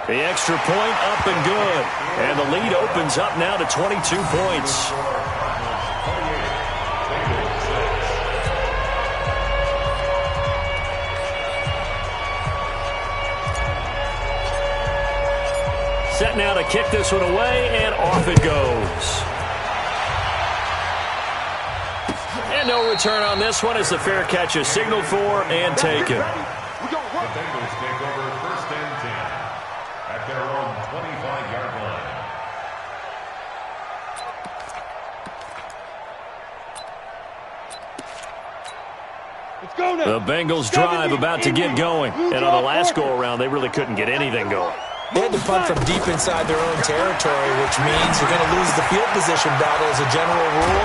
The extra point up and good. And the lead opens up now to 22 points. Set now to kick this one away, and off it goes. And no return on this one as the fair catch is signaled for and taken. The Bengals take over 1st and 10 at their own 25-yard line. The Bengals drive about to get going. And on the last go-around, they really couldn't get anything going. They had to punt from deep inside their own territory, which means you're going to lose the field position battle as a general rule.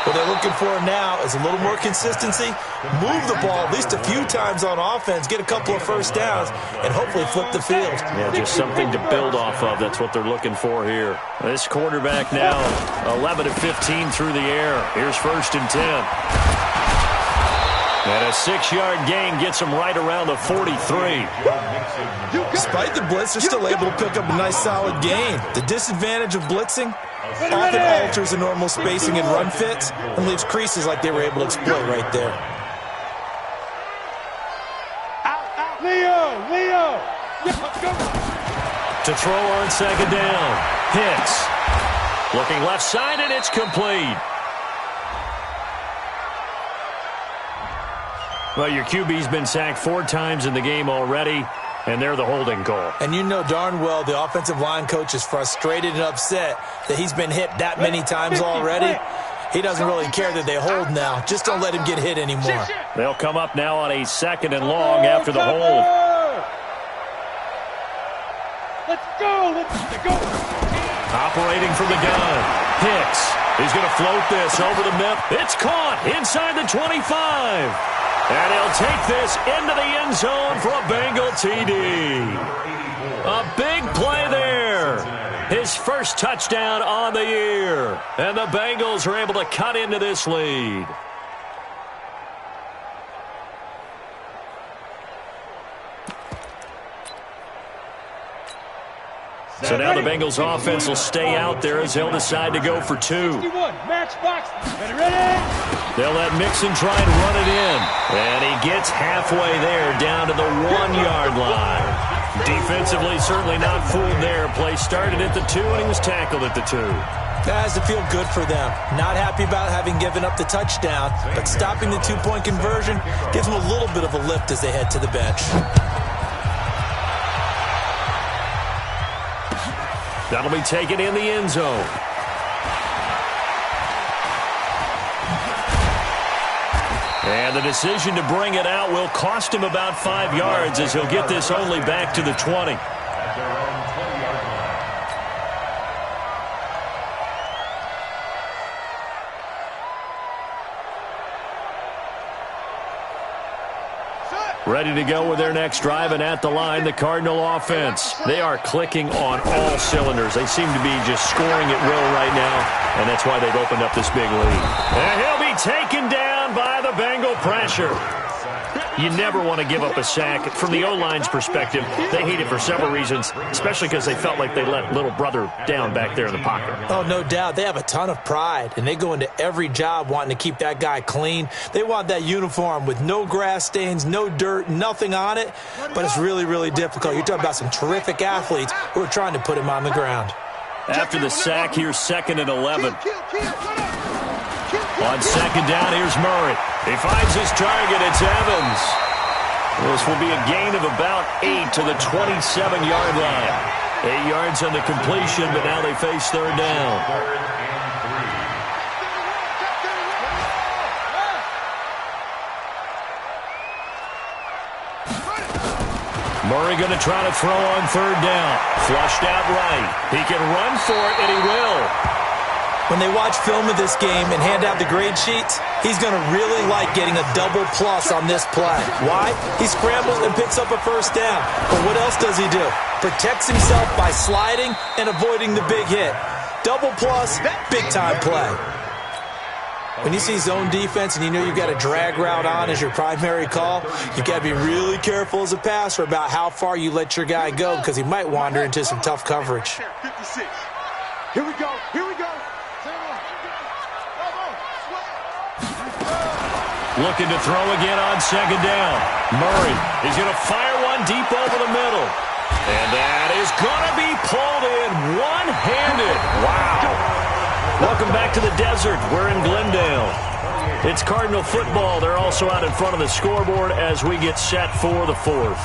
What they're looking for now is a little more consistency, move the ball at least a few times on offense, get a couple of first downs, and hopefully flip the field. Yeah, just something to build off of. That's what they're looking for here. This quarterback now 11 of 15 through the air. Here's 1st and 10. And a 6-yard gain gets him right around the 43. Despite the blitz, they're still able to pick up a nice solid gain. The disadvantage of blitzing often alters the normal spacing and run fits and leaves creases like they were able to exploit right there. Leo! To throw on 2nd down. Hits. Looking left side, and it's complete. Well, your QB's been sacked 4 times in the game already, and they're the holding call. And you know darn well the offensive line coach is frustrated and upset that he's been hit that many times already. He doesn't really care that they hold now. Just don't let him get hit anymore. They'll come up now on a 2nd and long after the hold. Let's go! Operating from the gun. Hicks. He's going to float this over the middle. It's caught inside the 25. And he'll take this into the end zone for a Bengal TD. A big play there. His first touchdown on the year. And the Bengals are able to cut into this lead. So now the Bengals offense will stay out there as they'll decide to go for 2. They'll let Mixon try and run it in. And he gets halfway there down to the 1-yard line. Defensively, certainly not fooled there. Play started at the 2, and he was tackled at the 2. That has to feel good for them. Not happy about having given up the touchdown, but stopping the 2-point conversion gives them a little bit of a lift as they head to the bench. That'll be taken in the end zone. And the decision to bring it out will cost him about 5 yards as he'll get this only back to the 20. Ready to go with their next drive, and at the line, the Cardinal offense. They are clicking on all cylinders. They seem to be just scoring at will right now, and that's why they've opened up this big lead. And he'll be taken down by the Bengal pressure. You never want to give up a sack. From the O-line's perspective, they hate it for several reasons, especially because they felt like they let little brother down back there in the pocket. Oh, no doubt. They have a ton of pride, and they go into every job wanting to keep that guy clean. They want that uniform with no grass stains, no dirt, nothing on it, but it's really, really difficult. You're talking about some terrific athletes who are trying to put him on the ground. After the sack, here's 2nd and 11. On 2nd down, here's Murray. He finds his target. It's Evans. This will be a gain of about 8 to the 27-yard line. 8 yards on the completion, but now they face 3rd down. Murray going to try to throw on 3rd down. Flushed out right. He can run for it, and he will. When they watch film of this game and hand out the grade sheets, he's going to really like getting a double plus on this play. Why? He scrambles and picks up a 1st down. But what else does he do? Protects himself by sliding and avoiding the big hit. Double plus, big-time play. When you see zone defense and you know you've got a drag route on as your primary call, you've got to be really careful as a passer about how far you let your guy go because he might wander into some tough coverage. 56. Here we go. Here we go. Looking to throw again on second down. Murray is going to fire one deep over the middle. And that is going to be pulled in one-handed. Wow. Welcome back to the desert. We're in Glendale. It's Cardinal football. They're also out in front of the scoreboard as we get set for the fourth.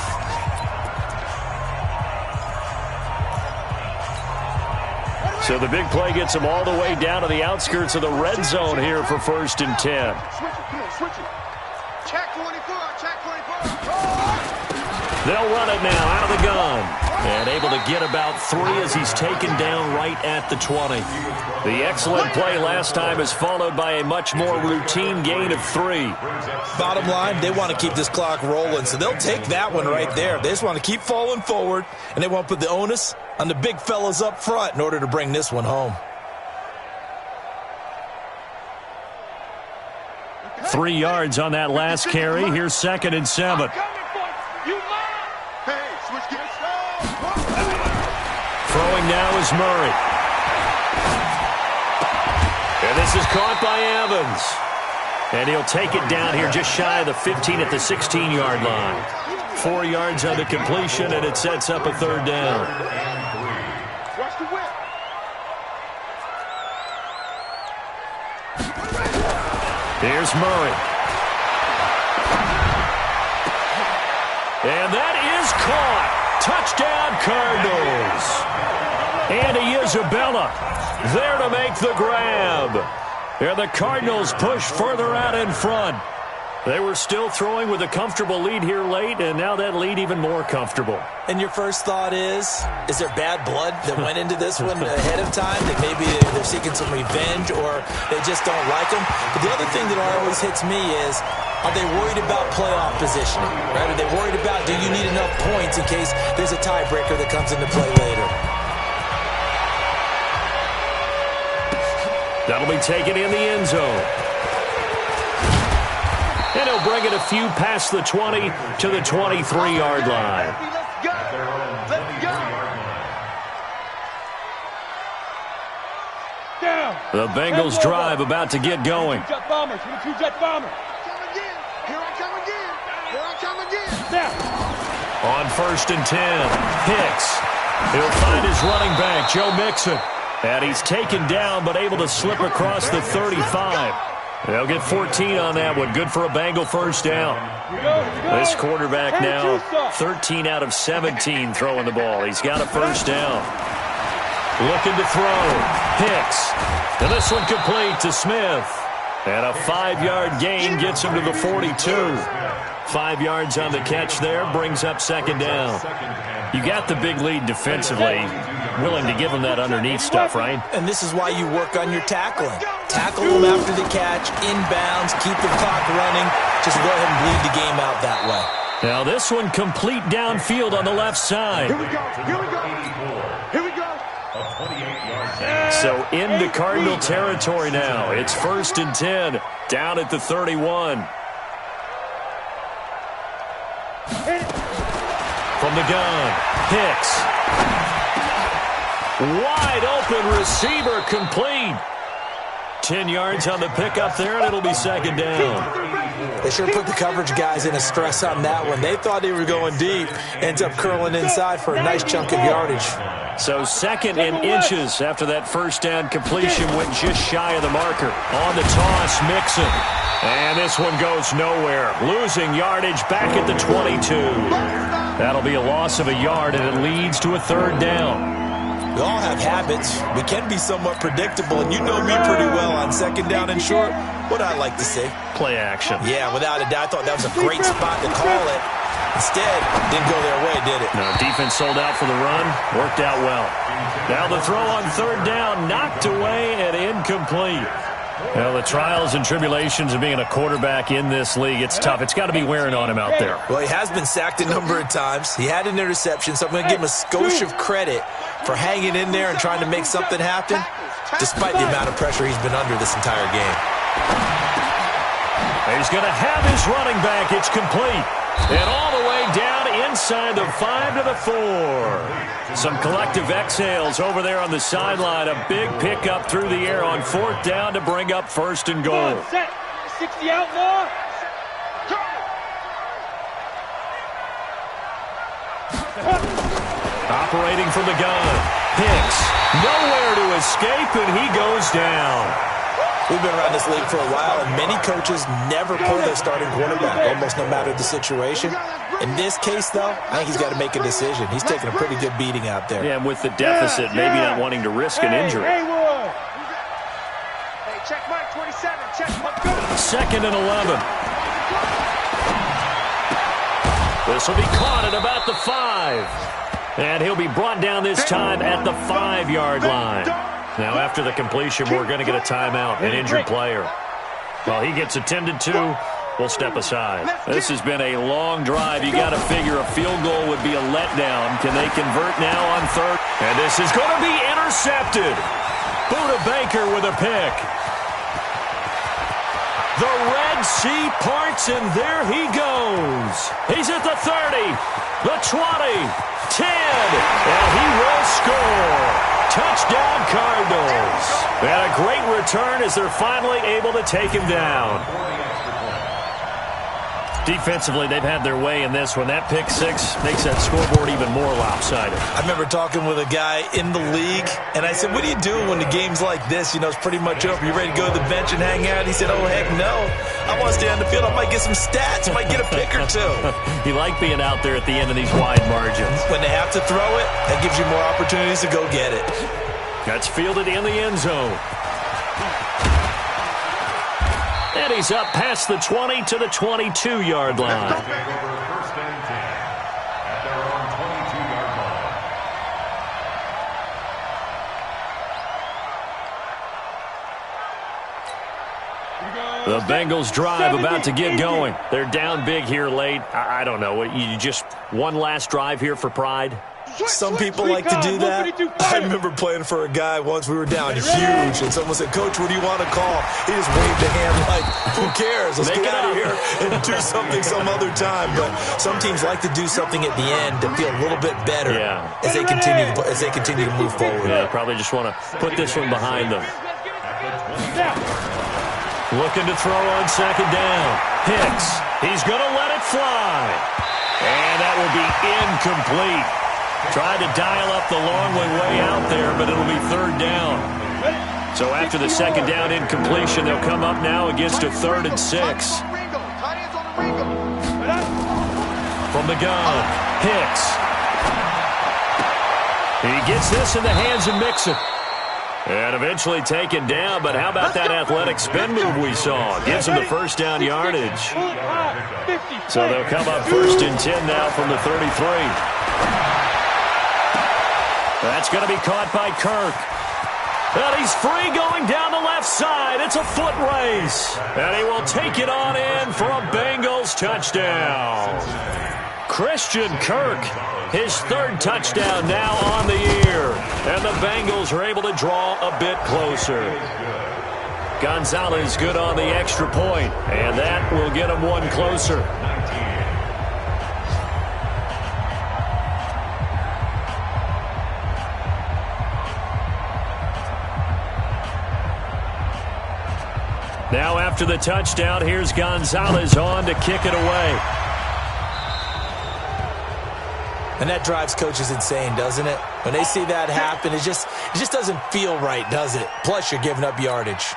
So the big play gets them all the way down to the outskirts of the red zone here for 1st and 10. Switch it. Check 24. Check 24. They'll run it now out of the gun. And able to get about 3 as he's taken down right at the 20. The excellent play last time is followed by a much more routine gain of 3. Bottom line, they want to keep this clock rolling, so they'll take that one right there. They just want to keep falling forward, and they want to put the onus on the big fellas up front in order to bring this one home. 3 yards on that last carry. Here's 2nd and 7. Throwing now is Murray. And this is caught by Evans. And he'll take it down here just shy of the 15 at the 16-yard line. 4 yards on the completion, and it sets up a 3rd down. Watch the whip. Here's Murray. And that is caught. Touchdown, Cardinals. Andy Isabella there to make the grab. And the Cardinals push further out in front. They were still throwing with a comfortable lead here late, and now that lead even more comfortable. And your first thought is there bad blood that went into this one ahead of time, that maybe they're seeking some revenge or they just don't like them? But the other thing that always hits me is, are they worried about playoff positioning? Right? Are they worried about, do you need enough points in case there's a tiebreaker that comes into play later? That'll be taken in the end zone. And he'll bring it a few past the 20 to the 23-yard line. Let's go. Let's go. Down. The Bengals drive about to get going. Jet bombers. 22 jet bombers. Come again. Here I come again. Here I come again. Now. On 1st and 10, Hicks. He'll find his running back, Joe Mixon. And he's taken down but able to slip across the 35. They'll get 14 on that one. Good for a Bengal first down. This quarterback now 13 out of 17 throwing the ball. He's got a first down. Looking to throw. Hicks. And this one complete to Smith. And a 5-yard gain gets him to the 42. 5 yards on the catch there. Brings up 2nd down. You got the big lead defensively. Willing to give them that underneath stuff, right? And this is why you work on your tackling. Tackle them after the catch, inbounds, keep the clock running. Just go ahead and bleed the game out that way. Now this one complete downfield on the left side. Here we go. Here we go. Here we go. So into Cardinal territory now. It's 1st and 10, down at the 31. From the gun, Hicks. Wide open receiver complete. 10 yards on the pickup there, and it'll be 2nd down. They sure put the coverage guys in a stress on that one. They thought they were going deep. Ends up curling inside for a nice chunk of yardage. So 2nd and inches after that first down completion went just shy of the marker. On the toss, Mixon. And this one goes nowhere. Losing yardage back at the 22. That'll be a loss of a yard, and it leads to a 3rd down. We all have habits. We can be somewhat predictable, and you know me pretty well on 2nd down and short. What I like to see. Play action. Yeah, without a doubt. I thought that was a great spot to call it. Instead, didn't go their way, did it? No, defense sold out for the run. Worked out well. Now the throw on 3rd down, knocked away and incomplete. Well, the trials and tribulations of being a quarterback in this league, it's tough. It's got to be wearing on him out there. Well, he has been sacked a number of times. He had an interception, so I'm going to give him a skosh of credit for hanging in there and trying to make something happen, despite the amount of pressure he's been under this entire game. He's going to have his running back. It's complete. And all the way down inside the 5 to the 4. Some collective exhales over there on the sideline. A big pickup through the air on 4th down to bring up 1st and goal. Set. 60 out more. Operating from the gun. Hicks. Nowhere to escape, and he goes down. We've been around this league for a while, and many coaches never pull their starting quarterback, almost no matter the situation. In this case, though, I think he's got to make a decision. He's taking a pretty good beating out there. Yeah, and with the deficit, maybe not wanting to risk an injury. Hey, check Mike, 27. Check Mike. 2nd and 11. This will be caught at about the 5. And he'll be brought down this time at the 5-yard line. Now, after the completion, we're going to get a timeout, an injured player. While he gets attended to, we'll step aside. This has been a long drive. You got to figure a field goal would be a letdown. Can they convert now on 3rd? And this is going to be intercepted. Buda Baker with a pick. The Red Sea parts, and there he goes. He's at the 30, the 20, 10, and he will score. Touchdown, Cardinals. And a great return as they're finally able to take him down. Defensively, they've had their way in this one. That pick 6 makes that scoreboard even more lopsided. I remember talking with a guy in the league, and I said, what do you do when the game's like this? You know, it's pretty much over. You ready to go to the bench and hang out? He said, oh, heck no. I want to stay on the field. I might get some stats. I might get a pick or two. You like being out there at the end of these wide margins. When they have to throw it, that gives you more opportunities to go get it. That's fielded in the end zone. And he's up past the 20 to the 22-yard line. Take over 1st and 10 at their own 22-yard line. The Bengals drive about to get going. They're down big here late. I don't know. You just one last drive here for pride? Some people like to do that. I remember playing for a guy once. We were down huge, and someone said, Coach, what do you want to call? He just waved a hand like, who cares? Let's get out of here and do something some other time. But some teams like to do something at the end to feel a little bit better as they continue to move forward. Yeah, probably just want to put this one behind them. Looking to throw on 2nd down. Hicks. He's going to let it fly. And that will be incomplete. Tried to dial up the long way out there, but it'll be 3rd down. So after the 2nd down incompletion, they'll come up now against a 3rd and 6. From the gun, Hicks. He gets this in the hands of Mixon. And eventually taken down, but how about that athletic spin move we saw? Gives him the 1st down yardage. So they'll come up 1st and 10 now from the 33. That's going to be caught by Kirk. And he's free going down the left side. It's a foot race. And he will take it on in for a Bengals touchdown. Christian Kirk, his 3rd touchdown now on the year. And the Bengals are able to draw a bit closer. Gonzalez good on the extra point, and that will get him one closer. Now after the touchdown, here's Gonzalez on to kick it away. And that drives coaches insane, doesn't it? When they see that happen, it just doesn't feel right, does it? Plus, you're giving up yardage.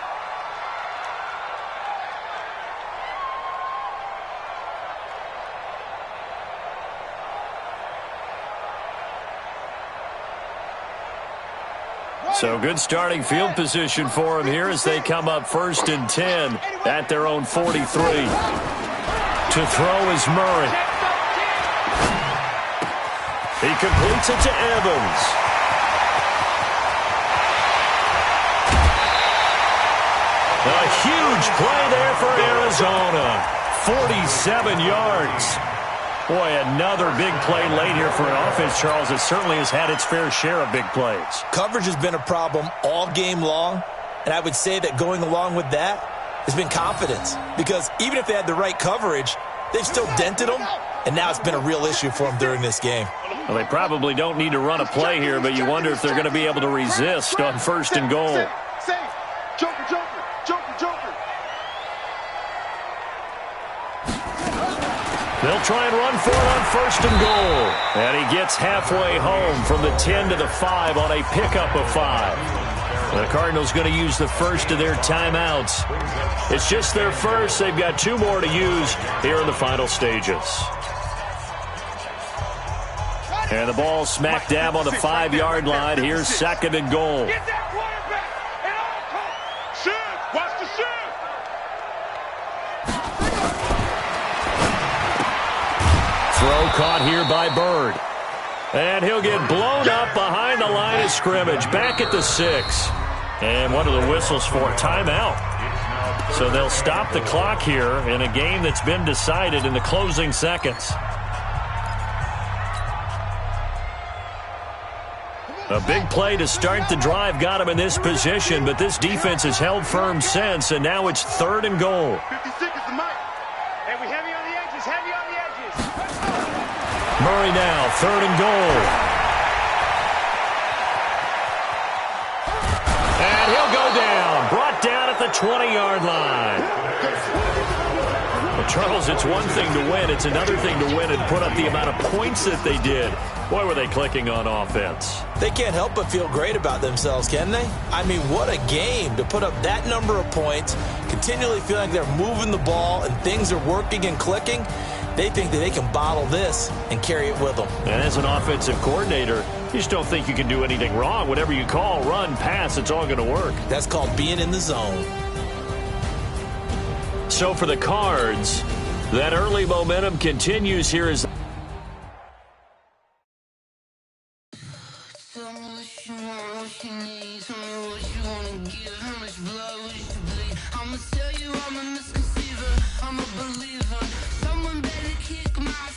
So good starting field position for him here as they come up 1st and 10 at their own 43. To throw is Murray. He completes it to Evans. A huge play there for Arizona. 47 yards. Boy, another big play late here for an offense, Charles, that certainly has had its fair share of big plays. Coverage has been a problem all game long, and I would say that going along with that, has been confidence. Because even if they had the right coverage, they've still dented them, and now it's been a real issue for them during this game. Well, they probably don't need to run a play here, but you wonder if they're going to be able to resist on 1st and goal. Joker, joker, joker, joker. They'll try and run for it on 1st and goal. And he gets halfway home from the 10 to the 5 on a pickup of 5. The Cardinals going to use the first of their timeouts. It's just their first. They've got 2 more to use here in the final stages. And the ball smack dab on the 5-yard line. Here's 2nd and goal. Get that quarterback at all costs. Shoot. Watch the shoot. Throw caught here by Bird. And he'll get blown up behind the line of scrimmage. Back at the 6. And one of the whistles for timeout. So they'll stop the clock here in a game that's been decided in the closing seconds. A big play to start the drive got him in this position, but this defense has held firm since, and now it's 3rd and goal. 56 is the mic. And we heavy on the edges, heavy on the edges. Murray now, 3rd and goal. And he'll go down, brought down at the 20-yard line. Well, Charles, it's one thing to win. It's another thing to win and put up the amount of points that they did. Boy, were they clicking on offense. They can't help but feel great about themselves, can they? I mean, what a game to put up that number of points, continually feeling like they're moving the ball and things are working and clicking. They think that they can bottle this and carry it with them. And as an offensive coordinator, you just don't think you can do anything wrong. Whatever you call, run, pass, it's all going to work. That's called being in the zone. So for the Cards, that early momentum continues here as I'ma tell you I'm a misconceiver, I'm a believer. Someone better kick my